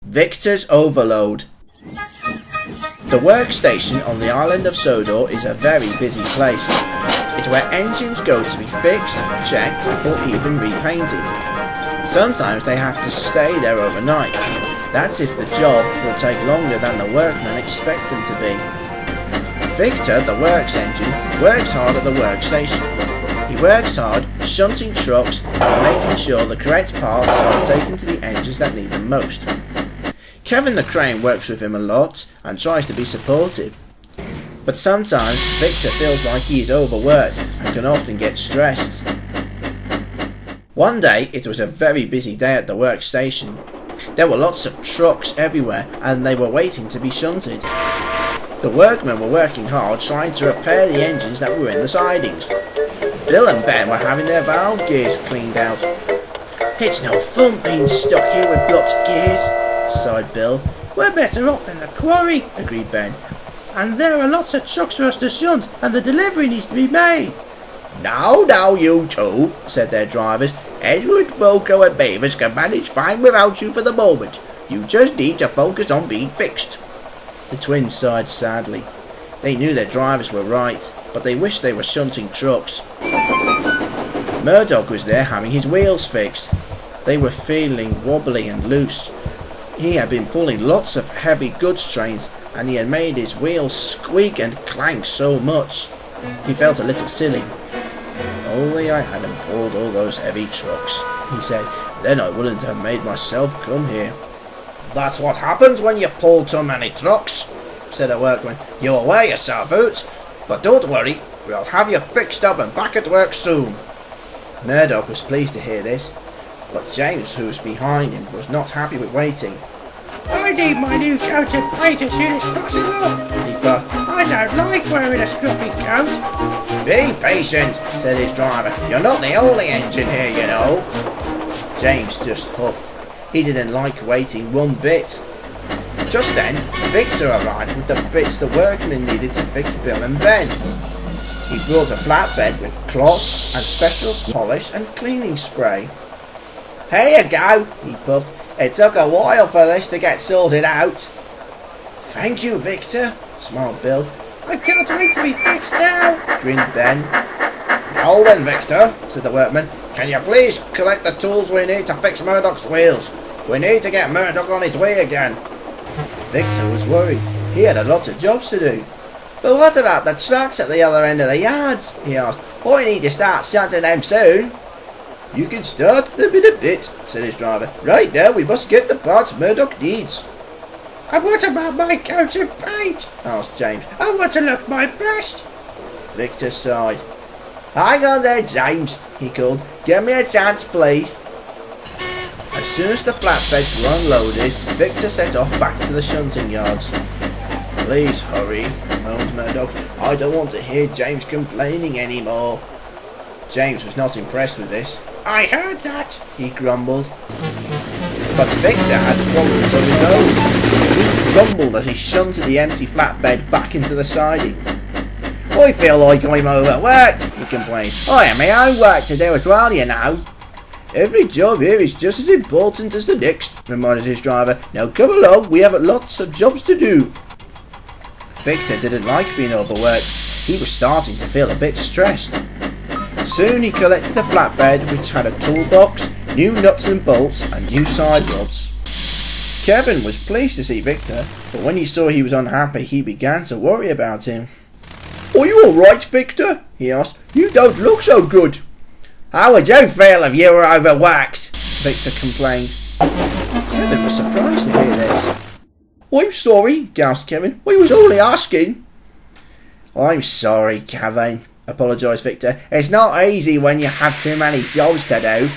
Victor's overload. The workstation on the island of Sodor is a very busy place. It's where engines go to be fixed, checked, or even repainted. Sometimes they have to stay there overnight. That's if the job will take longer than the workmen expect them to be. Victor, the works engine, works hard at the workstation. He works hard shunting trucks and making sure the correct parts are taken to the engines that need them most. Kevin the crane works with him a lot and tries to be supportive. But sometimes Victor feels like he is overworked and can often get stressed. One day it was a very busy day at the workstation. There were lots of trucks everywhere and they were waiting to be shunted. The workmen were working hard trying to repair the engines that were in the sidings. Bill and Ben were having their valve gears cleaned out. "It's no fun being stuck here with blocked gears," sighed Bill. "We're better off in the quarry," agreed Ben. "And there are lots of trucks for us to shunt and the delivery needs to be made." Now, you two," said their drivers. "Edward, Wilco and Beavers can manage fine without you for the moment. You just need to focus on being fixed." The twins sighed sadly. They knew their drivers were right, but they wished they were shunting trucks. Murdoch was there having his wheels fixed. They were feeling wobbly and loose. He had been pulling lots of heavy goods trains and he had made his wheels squeak and clank so much. He felt a little silly. "If only I hadn't pulled all those heavy trucks," he said, "then I wouldn't have made myself come here." "That's what happens when you pull too many trucks," said a workman. "You'll wear yourself out. But don't worry, we'll have you fixed up and back at work soon." Murdoch was pleased to hear this, but James, who was behind him, was not happy with waiting. "I need my new coat of paint as soon as possible," he puffed. "I don't like wearing a scruffy coat." "Be patient," said his driver. "You're not the only engine here, you know." James just huffed. He didn't like waiting one bit. Just then, Victor arrived with the bits the workmen needed to fix Bill and Ben. He brought a flatbed with cloths and special polish and cleaning spray. "Here you go," he puffed. "It took a while for this to get sorted out." "Thank you, Victor," smiled Bill. "I can't wait to be fixed now," grinned Ben. "Now then, Victor," said the workman, "can you please collect the tools we need to fix Murdoch's wheels? We need to get Murdoch on his way again." Victor was worried. He had a lot of jobs to do. "But what about the trucks at the other end of the yards?" he asked. "I need to start shunting them soon." "You can start them in a bit," said his driver. "Right now we must get the parts Murdoch needs." "And what about my coat of paint?" asked James. "I want to look my best." Victor sighed. "Hang on there, James," he called. "Give me a chance, please." As soon as the flatbeds were unloaded, Victor set off back to the shunting yards. "Please hurry," moaned Murdoch. "I don't want to hear James complaining anymore." James was not impressed with this. "I heard that," he grumbled. But Victor had problems of his own. He grumbled as he shunted the empty flatbed back into the siding. "I feel like I'm overworked," he complained. "I have my own work to do as well, you know." "Every job here is just as important as the next," reminded his driver. "Now come along, we have lots of jobs to do." Victor didn't like being overworked. He was starting to feel a bit stressed. Soon he collected the flatbed, which had a toolbox, new nuts and bolts, and new side rods. Kevin was pleased to see Victor, but when he saw he was unhappy, he began to worry about him. "Are you all right, Victor?" he asked. "You don't look so good." "How would you feel if you were overworked?" Victor complained. Kevin was surprised to hear this. "I'm sorry," gasped Kevin. "I was only asking." "I'm sorry, Kevin," apologised Victor. "It's not easy when you have too many jobs to do."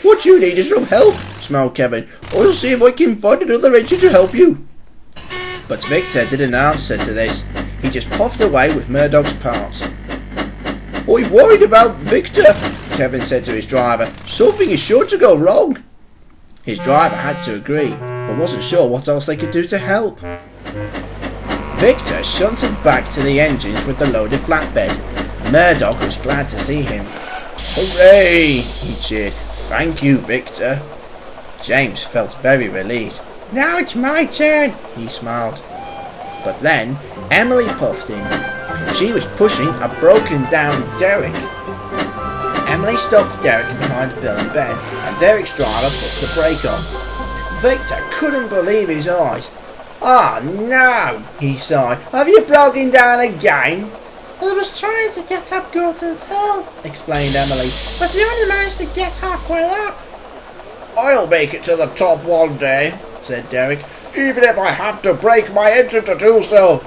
"What you need is some help," smiled Kevin. "I'll see if I can find another engine to help you." But Victor didn't answer to this. He just puffed away with Murdoch's parts. "I'm worried about Victor," Kevin said to his driver. "Something is sure to go wrong." His driver had to agree, but wasn't sure what else they could do to help. Victor shunted back to the engines with the loaded flatbed. Murdoch was glad to see him. "Hooray!" he cheered. "Thank you, Victor." James felt very relieved. Now it's my turn. He smiled. But then Emily puffed in. She was pushing a broken down Derek. Emily stopped Derek behind Bill and Ben, and Derek's driver puts the brake on. Victor couldn't believe his eyes. "Oh no," he sighed. "Have you broken down again?" I was trying to get up Gorton's Hill, explained Emily. but he only managed to get halfway up. "I'll make it to the top one day," said Derek, "even if I have to break my engine to do so."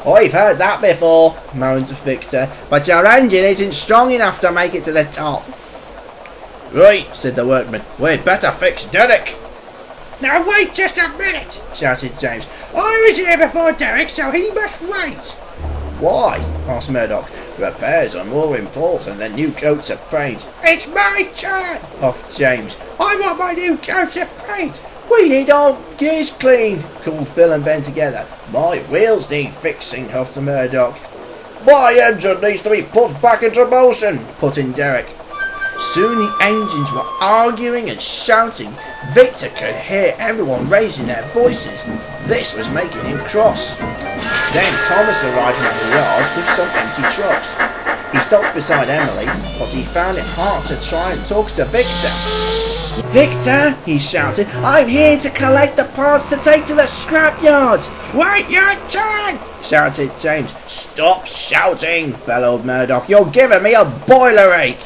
"I've heard that before," moaned Victor, "but your engine isn't strong enough to make it to the top." "Right," said the workman, "we'd better fix Derek." Now wait just a minute, shouted James. I was here before Derek, so he must wait. "Why?" asked Murdoch. "Repairs are more important than new coats of paint." It's my turn, Huffed James. I want my new coat of paint. "We need our gears cleaned," called Bill and Ben together. "My wheels need fixing," huffed Murdoch. "My engine needs to be put back into motion," put in Derek. Soon the engines were arguing and shouting. Victor could hear everyone raising their voices. This was making him cross. Then Thomas arrived in the yard with some empty trucks. He stopped beside Emily, but he found it hard to try and talk to Victor. "Victor," he shouted, "I'm here to collect the parts to take to the scrapyard." Wait your turn, shouted James. "Stop shouting," bellowed Murdoch. "You're giving me a boiler ache."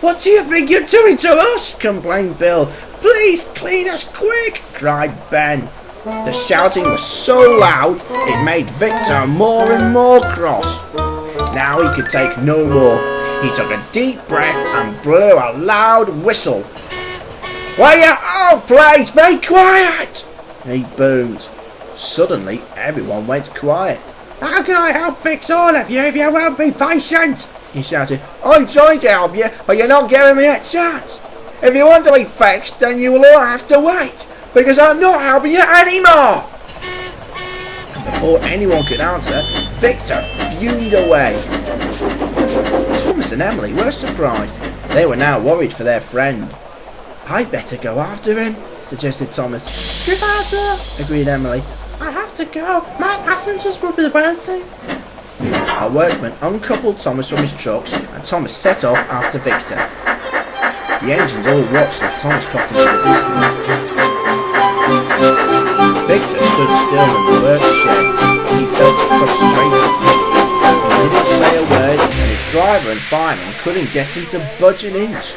"What do you think you're doing to us?" complained Bill. "Please clean us quick," cried Ben. The shouting was so loud it made Victor more and more cross. Now he could take no more. He took a deep breath and blew a loud whistle. "Will you all please be quiet?" he boomed. Suddenly everyone went quiet. how can I help fix all of you if you won't be patient? He shouted. "I'm trying to help you, but you're not giving me a chance. If you want to be fixed, then you will all have to wait, because I'm not helping you anymore." Before anyone could answer, Victor fumed away. Thomas and Emily were surprised. They were now worried for their friend. "I'd better go after him," suggested Thomas. Good idea, agreed Emily. I have to go. My passengers will be waiting. A workman uncoupled Thomas from his trucks, and Thomas set off after Victor. The engines all watched as Thomas puffed into the distance. Victor stood still in the work shed. He felt frustrated. He didn't say a word, and his driver and fireman couldn't get him to budge an inch.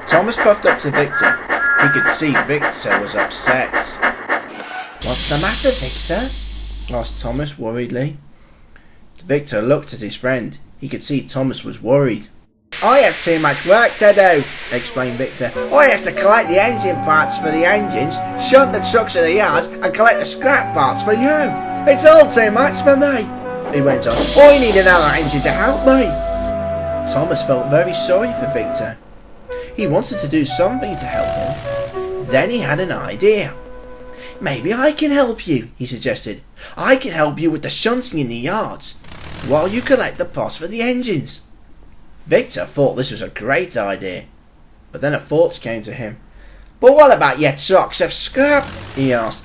Thomas puffed up to Victor. He could see Victor was upset. "What's the matter, Victor?" asked Thomas worriedly. Victor looked at his friend. He could see Thomas was worried. "I have too much work to do," explained Victor. "I have to collect the engine parts for the engines, shunt the trucks at the yards, and collect the scrap parts for you. It's all too much for me," he went on. "I need another engine to help me." Thomas felt very sorry for Victor. He wanted to do something to help him. Then he had an idea. "Maybe I can help you," he suggested. "I can help you with the shunting in the yards, while you collect the parts for the engines." Victor thought this was a great idea, but then a thought came to him. "But what about your trucks of scrap?" he asked.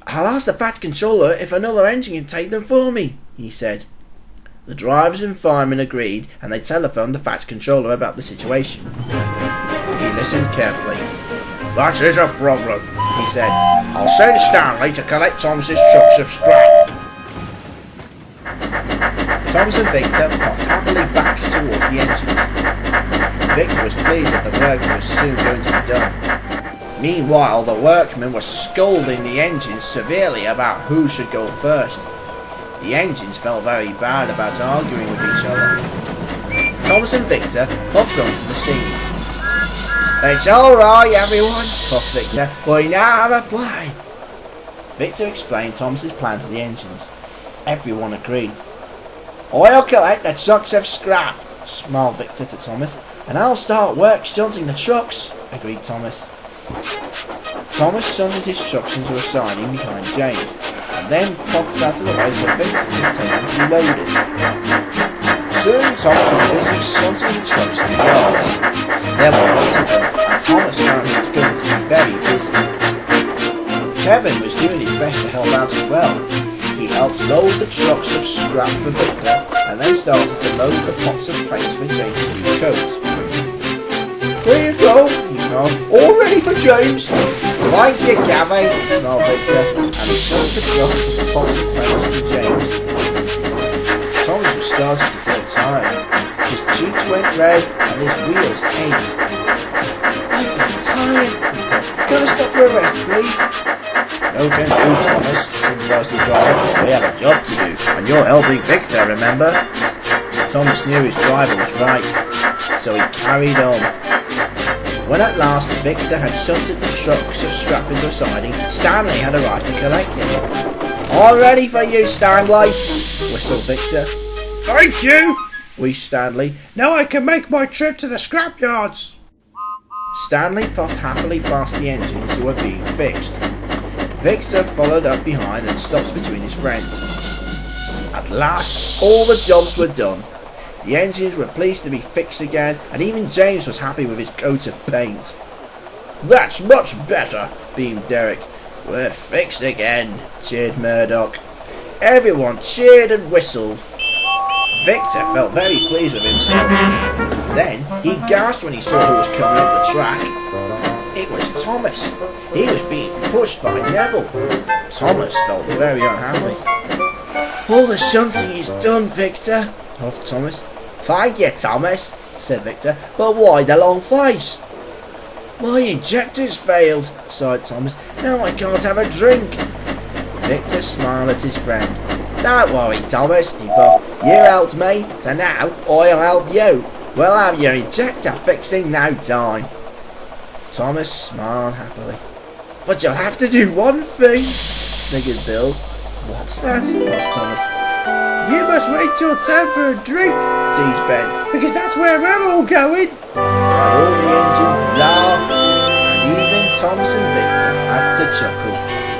"I'll ask the Fat Controller if another engine can take them for me," he said. The drivers and firemen agreed, and they telephoned the Fat Controller about the situation. He listened carefully. "That is a problem," he said. "I'll send Stanley to collect Thomas's trucks of scrap." Thomas and Victor puffed happily back towards the engines. Victor was pleased that the work was soon going to be done. Meanwhile, the workmen were scolding the engines severely about who should go first. The engines felt very bad about arguing with each other. Thomas and Victor puffed onto the scene. "It's all right, everyone," puffed Victor. "We now have a plan." Victor explained Thomas's plan to the engines. Everyone agreed. "I'll collect the trucks of scrap," smiled Victor to Thomas. "And I'll start work shunting the trucks," agreed Thomas. Thomas shunted his trucks into a siding behind James, and then popped out of the way so Victor could take them to be loaded. Soon Thomas was busy shunting the trucks in the yards. There were lots of them, and Thomas found he was going to be very busy. Kevin was doing his best to help out as well. He helped load the trucks of scrap for Victor and then started to load the pots of paints for James' new coat. Here you go, he smiled. All ready for James? Thank you, Gavin, smiled Victor, and he shunted the truck with the pots of paints to James. Thomas was starting to feel tired. His cheeks went red and his wheels ached. I feel tired, he puffed. Can I stop for a rest, please? No can do, Thomas, supervised the driver. We have a job to do, and you're helping Victor, remember? Thomas knew his driver was right, so he carried on. When at last Victor had shunted the trucks of scrap into a siding, Stanley had arrived to collect him. All ready for you, Stanley, whistled Victor. Thank you, wheezed Stanley. Now I can make my trip to the scrapyards. Stanley puffed happily past the engines who were being fixed. Victor followed up behind and stopped between his friends. At last, all the jobs were done. The engines were pleased to be fixed again, and even James was happy with his coat of paint. That's much better, beamed Derek. We're fixed again, cheered Murdoch. Everyone cheered and whistled. Victor felt very pleased with himself. Then he gasped when he saw who was coming up the track. It was Thomas. He was being pushed by Neville. Thomas felt very unhappy. All the shunting is done, Victor, huffed Thomas. Thank you, Thomas, said Victor, but why the long face? My injector's failed, sighed Thomas. Now I can't have a drink. Victor smiled at his friend. Don't worry, Thomas, he puffed. You helped me, so now I'll help you. We'll have your injector fixed in no time. Thomas smiled happily. But you'll have to do one thing, sniggered Bill. What's that? asked Thomas. You must wait your turn for a drink, teased Ben, because that's where we're all going. And all the engines laughed, and even Thomas and Victor had to chuckle.